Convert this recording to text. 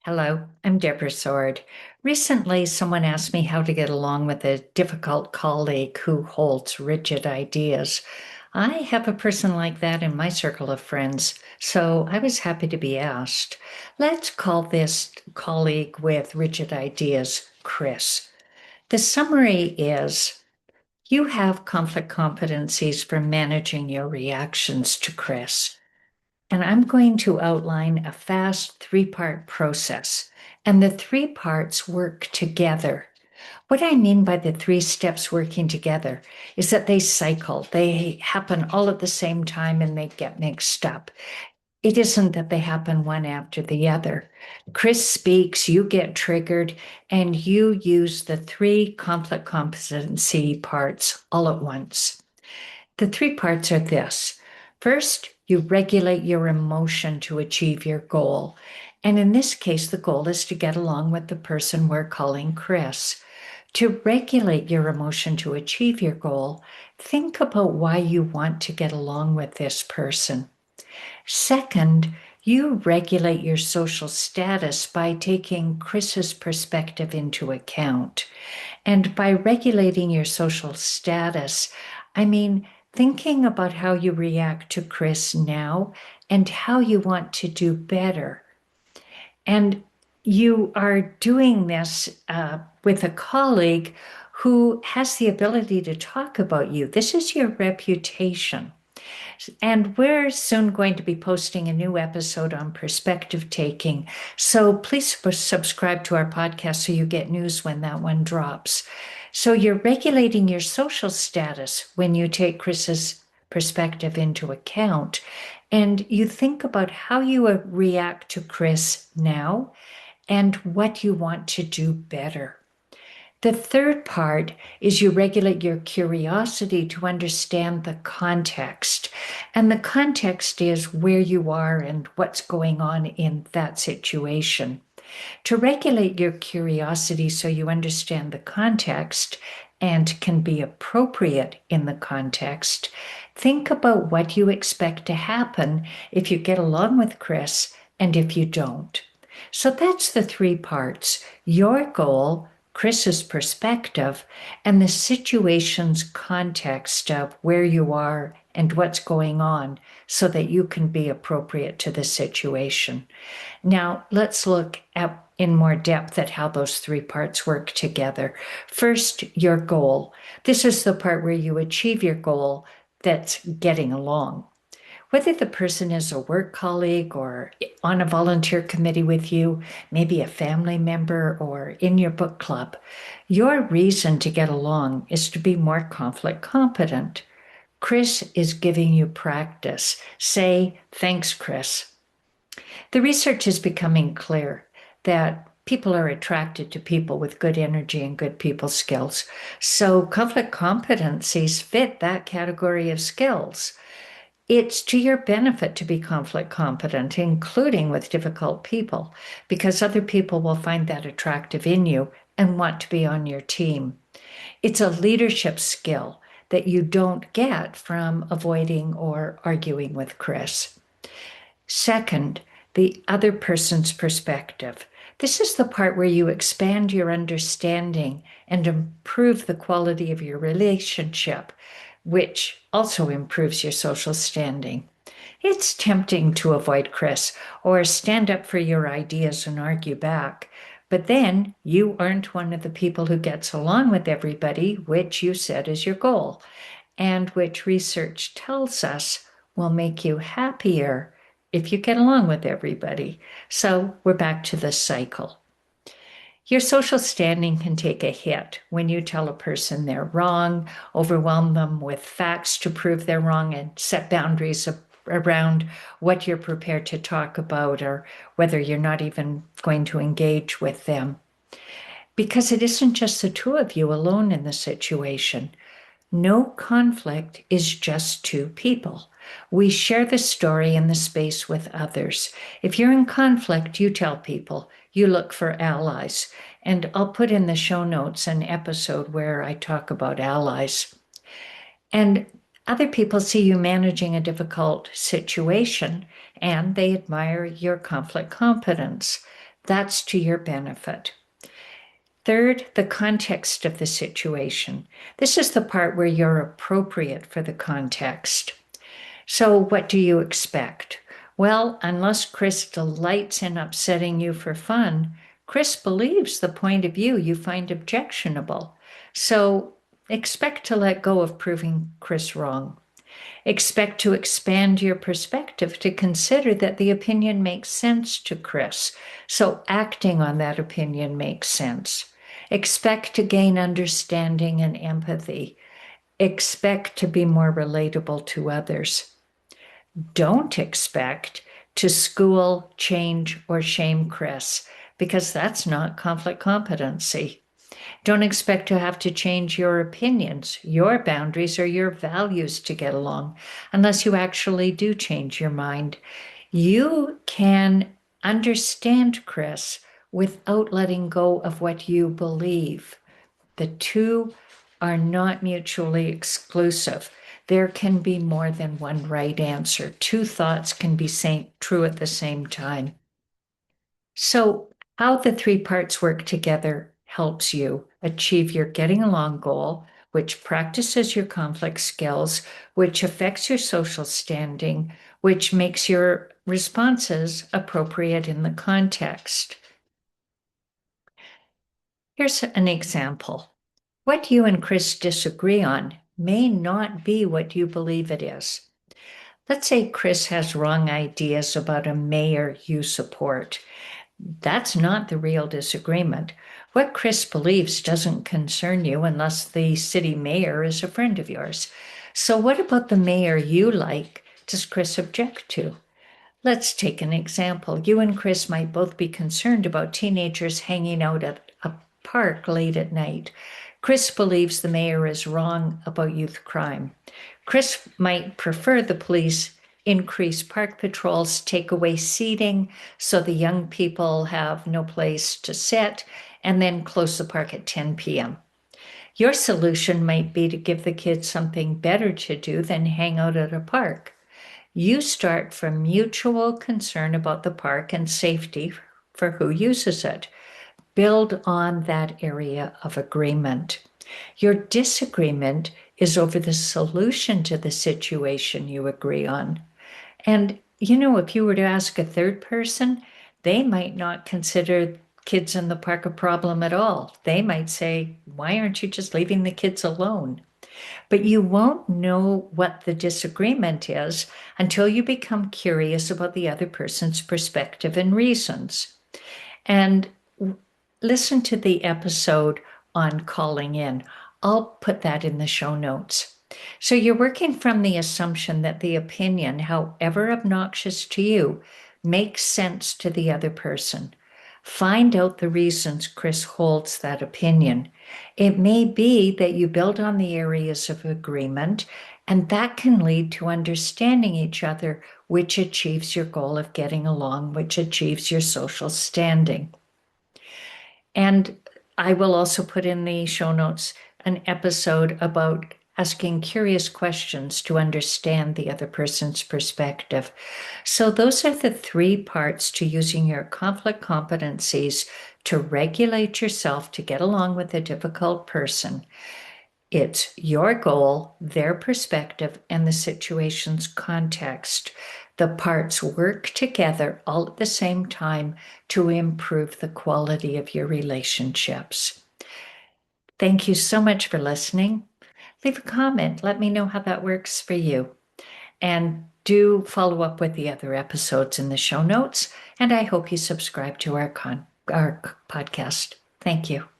Hello, I'm Deborah Sword. Recently, someone asked me how to get along with a difficult colleague who holds rigid ideas. I have a person like that in my circle of friends, so I was happy to be asked. Let's call this colleague with rigid ideas Chris. The summary is you have conflict competencies for managing your reactions to Chris. And I'm going to outline a fast three-part process. And the three parts work together. What I mean by the three steps working together is that they cycle. They happen all at the same time and they get mixed up. It isn't that they happen one after the other. Chris speaks, you get triggered, and you use the three conflict competency parts all at once. The three parts are this. First, you regulate your emotion to achieve your goal. And in this case, the goal is to get along with the person we're calling Chris. To regulate your emotion to achieve your goal, think about why you want to get along with this person. Second, you regulate your social status by taking Chris's perspective into account. And by regulating your social status, I mean thinking about how you react to Chris now and how you want to do better. And you are doing this with a colleague who has the ability to talk about you. This is your reputation. And we're soon going to be posting a new episode on perspective taking. So please subscribe to our podcast so you get news when that one drops. So you're regulating your social status when you take Chris's perspective into account. And you think about how you react to Chris now and what you want to do better. The third part is you regulate your curiosity to understand the context. And the context is where you are and what's going on in that situation. To regulate your curiosity so you understand the context and can be appropriate in the context, think about what you expect to happen if you get along with Chris and if you don't. So that's the three parts: your goal, Chris's perspective, and the situation's context of where you are and what's going on so that you can be appropriate to the situation. Now, let's look at in more depth at how those three parts work together. First, your goal. This is the part where you achieve your goal that's getting along. Whether the person is a work colleague or on a volunteer committee with you, maybe a family member or in your book club, your reason to get along is to be more conflict competent. Chris is giving you practice. Say, thanks, Chris. The research is becoming clear that people are attracted to people with good energy and good people skills. So conflict competencies fit that category of skills. It's to your benefit to be conflict competent, including with difficult people, because other people will find that attractive in you and want to be on your team. It's a leadership skill that you don't get from avoiding or arguing with Chris. Second, the other person's perspective. This is the part where you expand your understanding and improve the quality of your relationship, which also improves your social standing. It's tempting to avoid Chris or stand up for your ideas and argue back, but then you aren't one of the people who gets along with everybody, which you said is your goal, and which research tells us will make you happier if you get along with everybody. So we're back to the cycle. Your social standing can take a hit when you tell a person they're wrong, overwhelm them with facts to prove they're wrong, and set boundaries around what you're prepared to talk about or whether you're not even going to engage with them. Because it isn't just the two of you alone in the situation. No conflict is just two people. We share the story and the space with others. If you're in conflict, you tell people, you look for allies. And I'll put in the show notes an episode where I talk about allies. And other people see you managing a difficult situation and they admire your conflict competence. That's to your benefit. Third, the context of the situation. This is the part where you're appropriate for the context. So, what do you expect? Well, unless Chris delights in upsetting you for fun, Chris believes the point of view you find objectionable. So, expect to let go of proving Chris wrong. Expect to expand your perspective to consider that the opinion makes sense to Chris. So, acting on that opinion makes sense. Expect to gain understanding and empathy. Expect to be more relatable to others. Don't expect to school, change, or shame Chris, because that's not conflict competency. Don't expect to have to change your opinions, your boundaries, or your values to get along unless you actually do change your mind. You can understand Chris without letting go of what you believe. The two are not mutually exclusive. There can be more than one right answer. Two thoughts can be true at the same time. So, how the three parts work together helps you achieve your getting along goal, which practices your conflict skills, which affects your social standing, which makes your responses appropriate in the context. Here's an example. What you and Chris disagree on may not be what you believe it is. Let's say Chris has wrong ideas about a mayor you support. That's not the real disagreement. What Chris believes doesn't concern you unless the city mayor is a friend of yours. So, what about the mayor you like does Chris object to? Let's take an example. You and Chris might both be concerned about teenagers hanging out at a park late at night. Chris believes the mayor is wrong about youth crime. Chris might prefer the police increase park patrols, take away seating so the young people have no place to sit, and then close the park at 10 p.m. Your solution might be to give the kids something better to do than hang out at a park. You start from mutual concern about the park and safety for who uses it. Build on that area of agreement. Your disagreement is over the solution to the situation you agree on. And, if you were to ask a third person, they might not consider kids in the park a problem at all. They might say, why aren't you just leaving the kids alone? But you won't know what the disagreement is until you become curious about the other person's perspective and reasons. And listen to the episode on calling in. I'll put that in the show notes. So you're working from the assumption that the opinion, however obnoxious to you, makes sense to the other person. Find out the reasons Chris holds that opinion. It may be that you build on the areas of agreement, and that can lead to understanding each other, which achieves your goal of getting along, which achieves your social standing. And I will also put in the show notes an episode about asking curious questions to understand the other person's perspective. So, those are the three parts to using your conflict competencies to regulate yourself to get along with a difficult person. It's your goal, their perspective, and the situation's context. The parts work together all at the same time to improve the quality of your relationships. Thank you so much for listening. Leave a comment. Let me know how that works for you. And do follow up with the other episodes in the show notes. And I hope you subscribe to our podcast. Thank you.